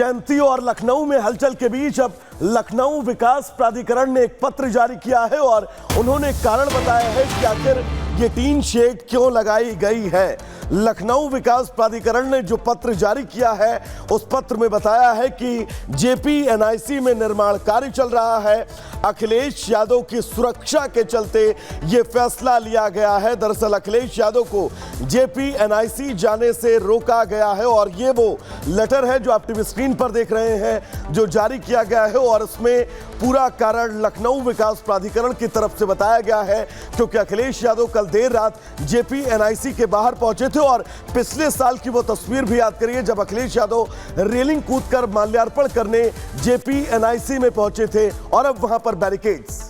जयंती और लखनऊ में हलचल के बीच अब लखनऊ विकास प्राधिकरण ने एक पत्र जारी किया है और उन्होंने कारण बताया है कि आखिर ये टीन शेड क्यों लगाई गई है। लखनऊ विकास प्राधिकरण ने जो पत्र जारी किया है उस पत्र में बताया है कि जेपीएनआईसी में निर्माण कार्य चल रहा है। अखिलेश यादव की सुरक्षा के चलते ये फैसला लिया गया है। दरअसल अखिलेश यादव को जेपीएनआईसी जाने से रोका गया है और ये वो लेटर है जो आप टीवी स्क्रीन पर देख रहे हैं जो जारी किया गया है और इसमें पूरा कारण लखनऊ विकास प्राधिकरण की तरफ से बताया गया है क्योंकि अखिलेश यादव कल देर रात जेपीएनआईसी के बाहर पहुंचे थे और पिछले साल की वो तस्वीर भी याद करिए जब अखिलेश यादव रेलिंग कूदकर माल्यार्पण करने जेपीएनआईसी में पहुंचे थे और अब वहां पर बैरिकेड्स।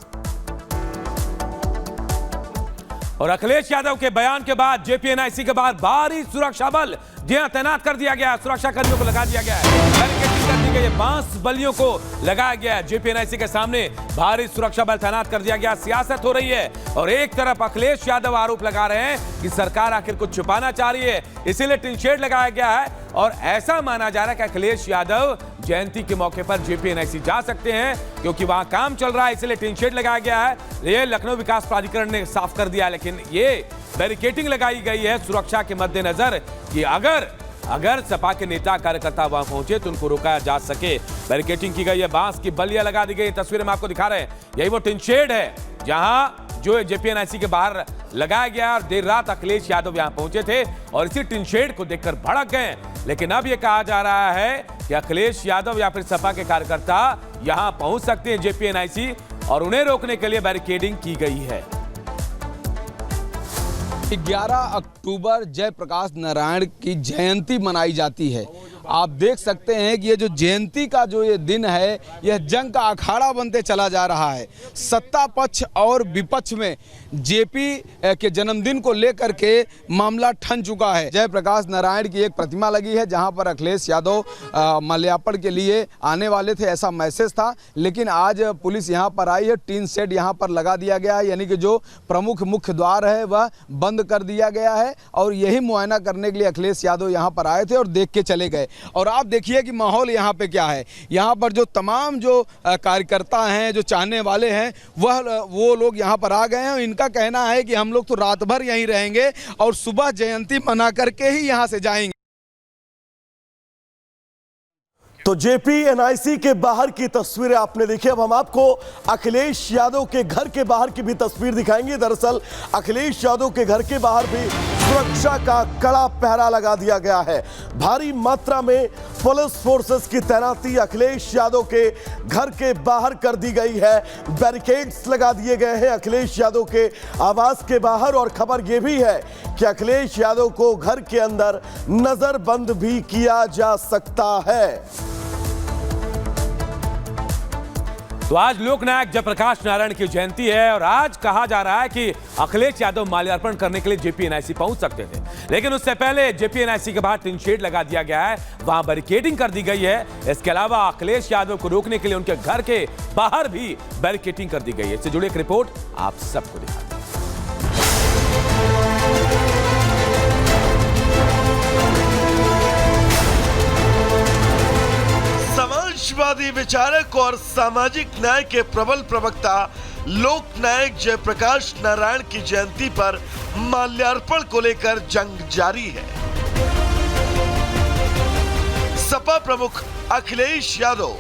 और अखिलेश यादव के बयान के बाद जेपीएनआईसी के बाहर भारी सुरक्षा बल तैनात कर दिया गया, सुरक्षा कर्मियों को लगा दिया गया है, बैरिकेडिंग कर दी गई है, बांस बल्लियों को लगाया गया है। जेपीएनआईसी के सामने भारी सुरक्षा बल तैनात कर दिया गया। सियासत हो रही है और एक तरफ अखिलेश यादव आरोप लगा रहे हैं कि सरकार आखिर कुछ छुपाना चाह रही है, इसीलिए टिनशेड लगाया गया है और ऐसा माना जा रहा है कि अखिलेश यादव जयंती के मौके पर जेपीएनआईसी जा सकते हैं क्योंकि वहां काम चल रहा है, इसलिए टिनशेड लगाया गया है। ये लखनऊ विकास प्राधिकरण ने साफ कर दिया, लेकिन ये बैरिकेडिंग लगाई गई है सुरक्षा के मद्देनजर कि अगर सपा के नेता कार्यकर्ता वहां पहुंचे तो उनको रोका जा सके। बैरिकेडिंग की गई है, बांस की बल्लियां लगा दी गई, तस्वीरें हम आपको दिखा रहे हैं। यही वो टिनशेड है जहां जो जेपीएनआईसी के बाहर लगाया गया और देर रात अखिलेश यादव यहां पहुंचे थे और इसी टिनशेड को देखकर भड़क गए। लेकिन अब यह कहा जा रहा है कि अखिलेश यादव या फिर सपा के कार्यकर्ता यहां पहुंच सकते हैं जेपीएनआईसी और उन्हें रोकने के लिए बैरिकेडिंग की गई है। 11 अक्टूबर जयप्रकाश नारायण की जयंती मनाई जाती है। आप देख सकते हैं कि ये जो जयंती का जो ये दिन है यह जंग का अखाड़ा बनते चला जा रहा है। सत्ता पक्ष और विपक्ष में जेपी के जन्मदिन को लेकर के मामला ठन चुका है। जयप्रकाश नारायण की एक प्रतिमा लगी है जहां पर अखिलेश यादव माल्यार्पण के लिए आने वाले थे, ऐसा मैसेज था, लेकिन आज पुलिस यहां पर आई है। टीन शेड यहां पर लगा दिया गया है, यानी कि जो प्रमुख मुख्य द्वार है वह बंद कर दिया गया है और यही मुआयना करने के लिए अखिलेश यादव यहां पर आए थे और देख के चले गए। और आप देखिए कि माहौल यहाँ पे क्या है। यहाँ पर जो तमाम जो कार्यकर्ता हैं, जो चाहने वाले हैं, वो लोग यहाँ पर आ गए हैं। इनका कहना है कि हम लोग तो रात भर यहीं रहेंगे और सुबह जयंती मना करके ही यहाँ से जाएंगे। तो जेपीएनआईसी के बाहर की तस्वीरें आपने देखी। अब हम आपको अखिलेश यादव के घर के बाहर की भी तस्वीर दिखाएंगे। दरअसल अखिलेश यादव के घर के बाहर भी सुरक्षा का कड़ा पहरा लगा दिया गया है। भारी मात्रा में पुलिस फोर्सेस की तैनाती अखिलेश यादव के घर के बाहर कर दी गई है। बैरिकेड्स लगा दिए गए हैं अखिलेश यादव के आवास के बाहर और खबर यह भी है कि अखिलेश यादव को घर के अंदर नजरबंद भी किया जा सकता है। तो आज लोकनायक जयप्रकाश नारायण की जयंती है और आज कहा जा रहा है कि अखिलेश यादव माल्यार्पण करने के लिए जेपीएनआईसी पहुंच सकते थे, लेकिन उससे पहले जेपीएनआईसी के बाहर टिनशेड लगा दिया गया है, वहां बैरिकेडिंग कर दी गई है। इसके अलावा अखिलेश यादव को रोकने के लिए उनके घर के बाहर भी बैरिकेडिंग कर दी गई है। इससे जुड़ी एक रिपोर्ट आप सबको दिखाते हैं। समाजवादी विचारक और सामाजिक न्याय के प्रबल प्रवक्ता लोकनायक जयप्रकाश नारायण की जयंती पर माल्यार्पण को लेकर जंग जारी है। सपा प्रमुख अखिलेश यादव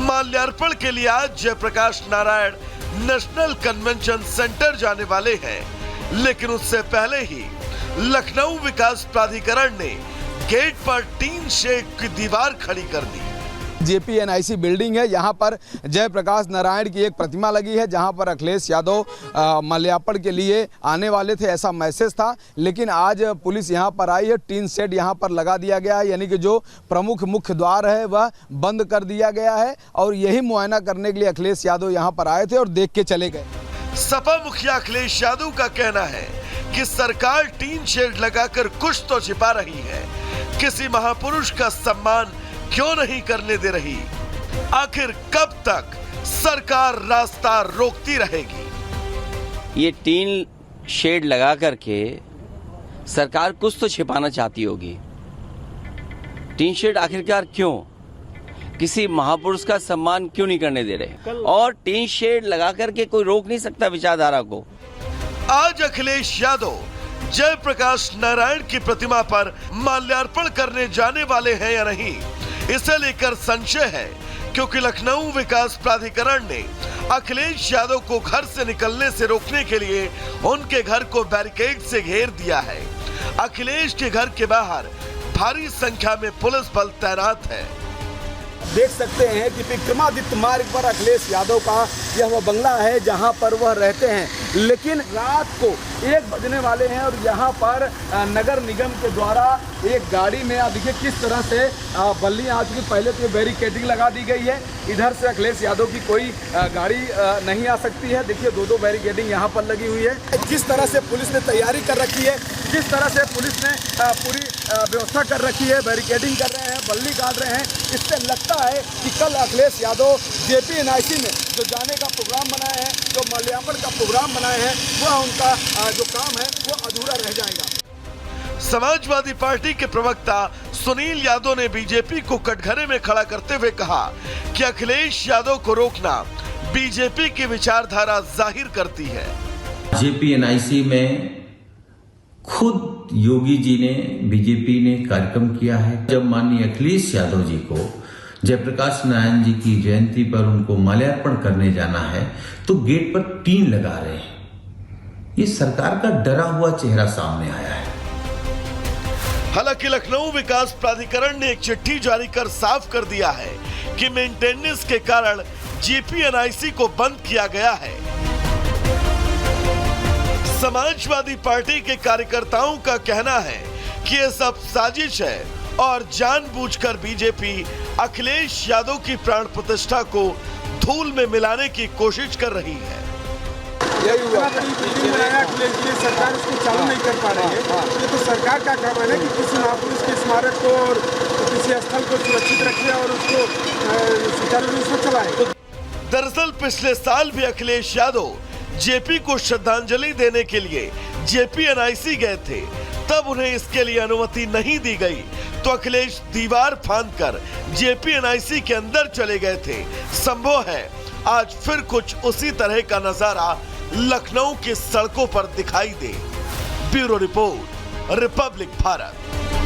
माल्यार्पण के लिए आज Jayaprakash Narayan national convention centre जाने वाले हैं, लेकिन उससे पहले ही लखनऊ विकास प्राधिकरण ने गेट पर टीन शेड की दीवार खड़ी कर दी। जेपीएनआईसी बिल्डिंग है, यहाँ पर जयप्रकाश नारायण की एक प्रतिमा लगी है जहाँ पर अखिलेश यादव माल्यार्पण के लिए आने वाले थे, ऐसा मैसेज था, लेकिन आज पुलिस यहाँ पर आई है। टीन शेड यहाँ पर लगा दिया गया है, यानी कि जो प्रमुख मुख्य द्वार है वह बंद कर दिया गया है और यही मुआयना करने के लिए अखिलेश यादव यहाँ पर आए थे और देख के चले गए। सपा मुखिया अखिलेश यादव का कहना है कि सरकार टीन शेड लगाकर कुछ तो छिपा रही है, किसी महापुरुष का सम्मान क्यों नहीं करने दे रही। आखिर कब तक सरकार रास्ता रोकती रहेगी। ये टीन शेड लगा करके सरकार कुछ तो छिपाना चाहती होगी। टीन शेड आखिरकार क्यों? किसी महापुरुष का सम्मान क्यों नहीं करने दे रहे? और टीन शेड लगा करके कोई रोक नहीं सकता विचारधारा को। आज अखिलेश यादव जयप्रकाश नारायण की प्रतिमा पर माल्यार्पण करने जाने वाले हैं या नहीं, इसे लेकर संशय है, क्योंकि लखनऊ विकास प्राधिकरण ने अखिलेश यादव को घर से निकलने से रोकने के लिए उनके घर को बैरिकेड से घेर दिया है। अखिलेश के घर के बाहर भारी संख्या में पुलिस बल तैनात है। देख सकते हैं कि विक्रमादित्य मार्ग पर अखिलेश यादव का यह वह बंगला है जहां पर वह रहते हैं, लेकिन रात को 1 बजने वाले हैं और यहां पर नगर निगम के द्वारा एक गाड़ी में आप देखिए किस तरह से बल्लियां आ चुकी। पहले तो बैरिकेडिंग लगा दी गई है, इधर से अखिलेश यादव की कोई गाड़ी नहीं आ सकती है। देखिए 2-2 बैरिकेडिंग यहाँ पर लगी हुई है। जिस तरह से पुलिस ने तैयारी कर रखी है, जिस तरह से पुलिस ने पूरी व्यवस्था कर रखी है, बैरिकेडिंग कर रहे हैं, बल्ली गाड़ रहे हैं, इससे लगता है कि कल अखिलेश यादव JPNIC में जो जाने का प्रोग्राम बनाए हैं, जो माल्यार्पण का प्रोग्राम बनाए हैं, वह उनका जो काम है वो अधूरा रह जाएगा। समाजवादी पार्टी के प्रवक्ता सुनील यादव ने बीजेपी को कटघरे में खड़ा करते हुए कहा कि अखिलेश यादव को रोकना बीजेपी की विचारधारा जाहिर करती है। JPNIC में खुद योगी जी ने, बीजेपी ने कार्यक्रम किया है। जब माननीय अखिलेश यादव जी को जयप्रकाश नारायण जी की जयंती पर उनको माल्यार्पण करने जाना है तो गेट पर टीन लगा रहे हैं। ये सरकार का डरा हुआ चेहरा सामने आया है। हालांकि लखनऊ विकास प्राधिकरण ने एक चिट्ठी जारी कर साफ कर दिया है कि मेंटेनेंस के कारण JPNIC को बंद किया गया है। समाजवादी पार्टी के कार्यकर्ताओं का कहना है कि यह सब साजिश है और जानबूझकर बीजेपी अखिलेश यादव की प्राण प्रतिष्ठा को धूल में मिलाने की कोशिश कर रही है। सरकार इसको चालू नहीं कर पा रही है। ये तो सरकार का काम है कि किसी महापुरुष के स्मारक को और किसी स्थल को सुरक्षित रखे और उसको सुचारू रूप से चलाए। दरअसल पिछले साल भी अखिलेश यादव JP को श्रद्धांजलि देने के लिए JPNIC गए थे, तब उन्हें इसके लिए अनुमति नहीं दी गई तो अखिलेश दीवार फांदकर JPNIC के अंदर चले गए थे। संभव है आज फिर कुछ उसी तरह का नजारा लखनऊ की सड़कों पर दिखाई दे। Bureau report, Republic Bharat.